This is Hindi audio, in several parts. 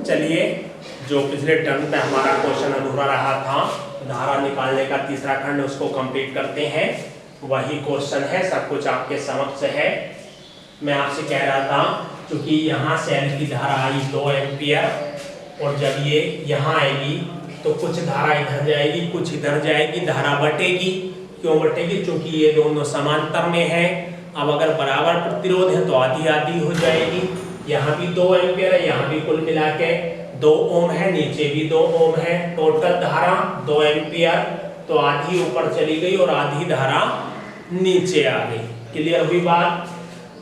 चलिए, जो पिछले टर्म पे हमारा क्वेश्चन अधूरा रहा था, धारा निकालने का तीसरा खंड, उसको कंप्लीट करते हैं। वही क्वेश्चन है, सब कुछ आपके समक्ष है। मैं आपसे कह रहा था क्योंकि यहाँ सेल की धारा आई 2 एम्पियर और जब ये यहाँ आएगी तो कुछ धारा इधर जाएगी, कुछ इधर जाएगी, धारा बटेगी। क्यों बटेगी? क्योंकि ये दोनों समांतर में है। अब अगर बराबर प्रतिरोध है तो आधी आधी हो जाएगी। यहाँ भी 2 एम्पियर है, यहाँ भी कुल मिला के 2 ओम है, नीचे भी 2 ओम है। टोटल धारा 2 एम्पियर, तो आधी ऊपर चली गई और आधी धारा नीचे आ गई। क्लियर हुई बात?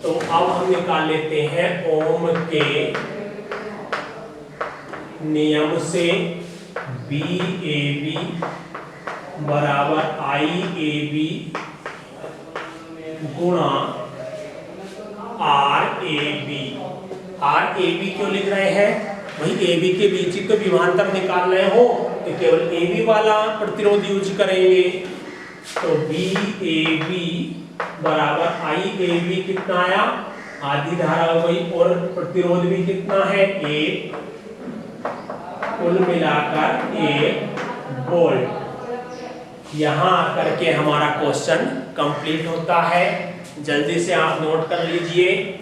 तो अब हम निकाल लेते हैं ओम के नियम से BAB बराबर IAB गुणा RAB। RAB क्यों लिख रहे हैं? वही AB के बीच ही तो विभवांतर निकाल रहे हो, तो केवल AB वाला प्रतिरोध यूज करेंगे। तो BAB बराबर IAB कितना आया? आधी धारा हो गई और प्रतिरोध भी कितना है? 1, कुल मिलाकर 1 वोल्ट। यहाँ आकर के हमारा क्वेश्चन कंप्लीट होता है। जल्दी से आप नोट कर लीजिए।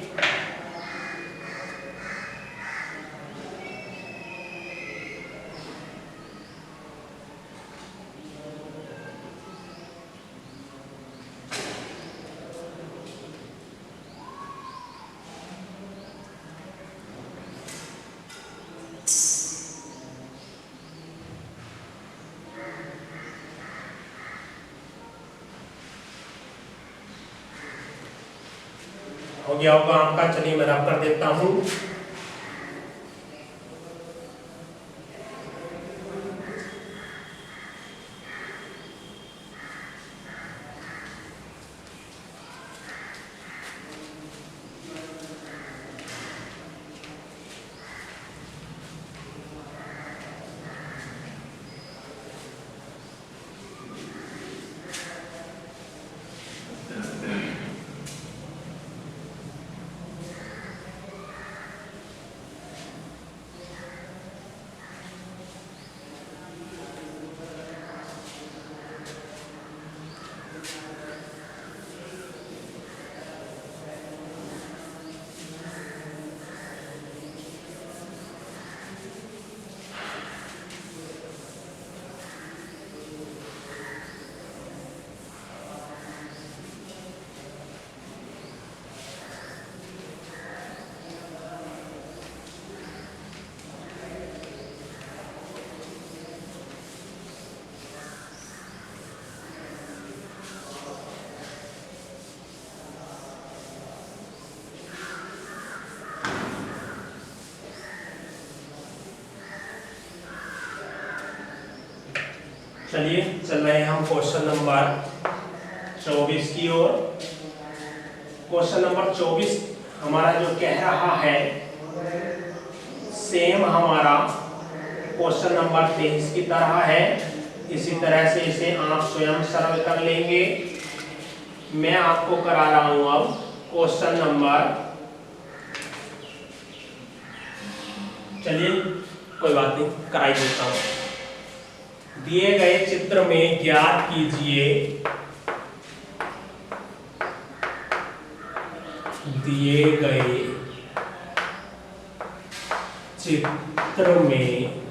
हो गया होगा आपका? चलिए मैं रब कर देता हूं। चलिए चल रहे हैं हम क्वेश्चन नंबर 24 की ओर। क्वेश्चन नंबर 24 हमारा जो कह रहा है, सेम हमारा क्वेश्चन नंबर 23 की तरह है। इसी तरह से इसे आप स्वयं सरल कर लेंगे। मैं आपको करा रहा हूं अब क्वेश्चन नंबर, चलिए कोई बात नहीं, कराई देता हूं। दिए गए चित्र में ज्ञात कीजिए, दिए गए चित्र में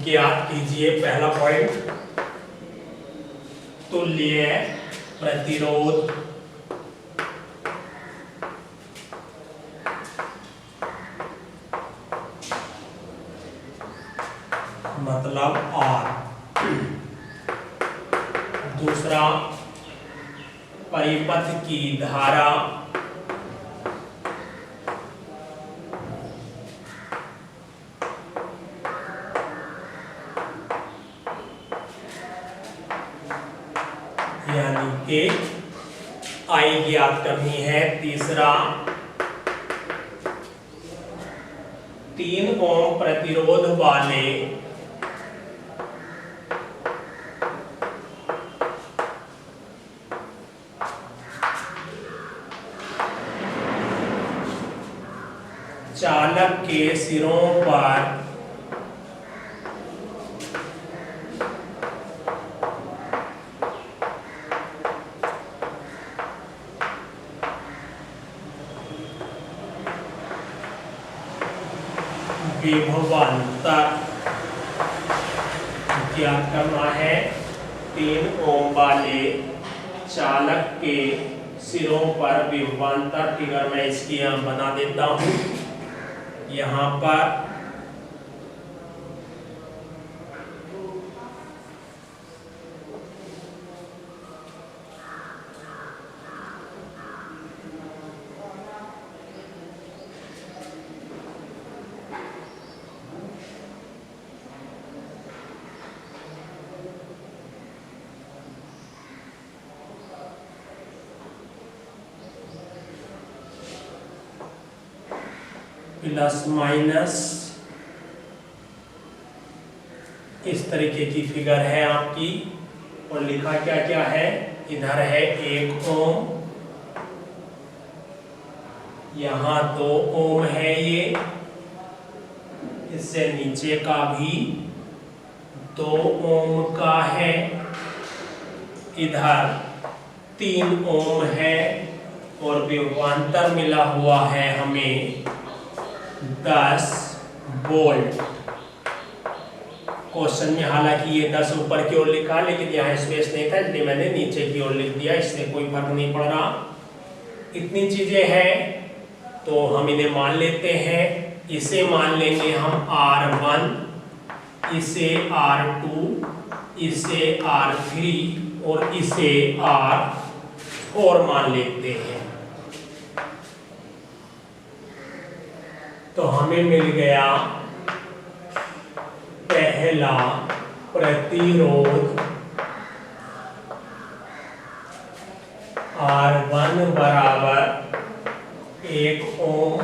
ज्ञात कीजिए, पहला पॉइंट, तुल्य प्रतिरोध मतलब R। दूसरा, परिपथ की धारा यानी कि I ज्ञात करनी है। तीसरा, 3 ओम प्रतिरोध वाले चालक के सिरों पर विभवांतर ज्ञात करना है। 3 ओम वाले चालक के सिरों पर विभवांतर फिगर मैं इसकी यहाँ बना देता हूँ। यहाँ पर प्लस माइनस इस तरीके की फिगर है आपकी। और लिखा क्या क्या है, इधर है 1 ओम, यहाँ 2 ओम है ये, इससे नीचे का भी 2 ओम का है, इधर 3 ओम है और विभवांतर मिला हुआ है हमें 10 वोल्ट। क्वेश्चन में हालांकि ये 10 ऊपर की ओर लिखा, लेकिन यहाँ स्पेस नहीं था इसलिए मैंने नीचे की ओर लिख दिया, इससे कोई फर्क नहीं पड़ रहा। इतनी चीजें हैं तो हम इन्हें मान लेते हैं। इसे मान लेंगे हम R1, इसे R2, इसे R3 और इसे R4 मान लेते हैं। तो हमें मिल गया पहला प्रतिरोध R1 बराबर 1 ओम,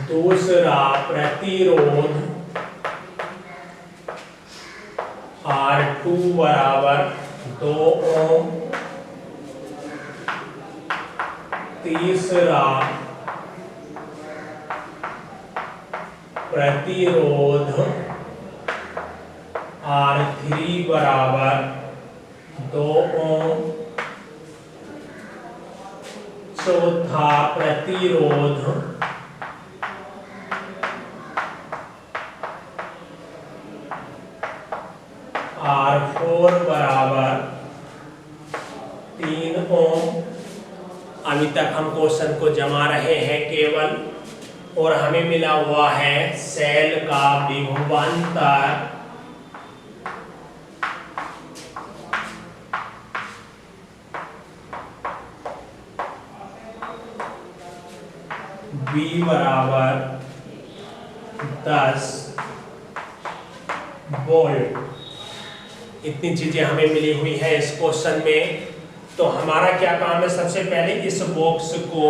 दूसरा प्रतिरोध R2 बराबर 2 ओम, तीसरा प्रतिरोध R3 बराबर 2 ओम, चौथा प्रतिरोध R4 बराबर 3 ओम। अभी तक हम क्वेश्चन को जमा रहे हैं केवल, और हमें मिला हुआ है सेल का विभवांतर V बराबर 10 वोल्ट। इतनी चीजें हमें मिली हुई है इस क्वेश्चन में। तो हमारा क्या काम है, सबसे पहले इस बॉक्स को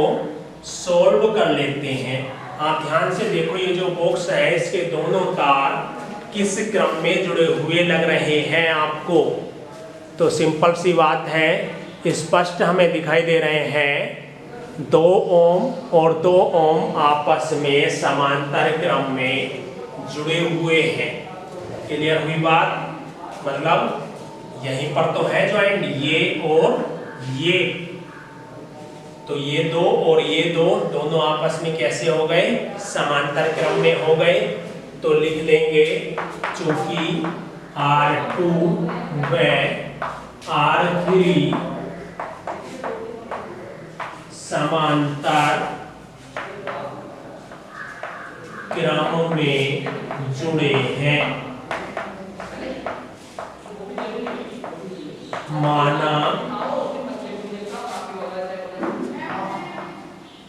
सॉल्व कर लेते हैं। आप ध्यान से देखो, ये जो बॉक्स है इसके दोनों तार किस क्रम में जुड़े हुए लग रहे हैं आपको। तो सिंपल सी बात है, स्पष्ट हमें दिखाई दे रहे हैं 2 ओम और 2 ओम आपस में समांतर क्रम में जुड़े हुए हैं। क्लियर हुई बात? मतलब यहीं पर तो है ज्वाइंट, ये और ये, तो ये 2 और ये 2 दोनों आपस में कैसे हो गए, समांतर क्रम में हो गए। तो लिख लेंगे चूंकि R2 व R3 समांतर क्रम में जुड़े हैं, माना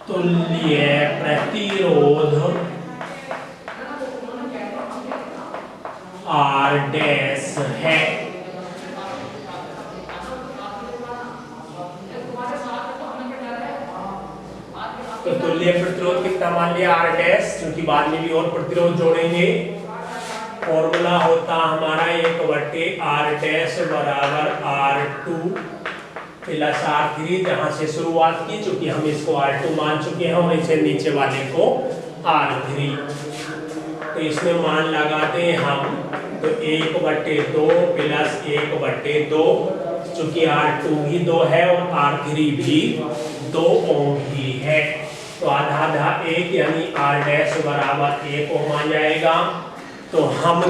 तुल्य प्रतिरोध R डैश है। तो तुल्य प्रतिरोध कितना मान लिया, R डैश, क्योंकि बाद में भी और प्रतिरोध जोड़ेंगे। फॉर्मूला होता हमारा 1/R डैश बराबर R2 प्लस R3 जहां से शुरुआत की, चूंकि हम इसको R2 मान चुके हैं और इसे नीचे वाले को R3, तो इसमें मान लगाते हैं हम, तो 1/2 प्लस 1/2, चूंकि R2 भी 2 है और R3 भी 2 ओम ही है, तो आधा आधा 1 यानी R' बराबर 1 ओम आ जाएगा। तो हम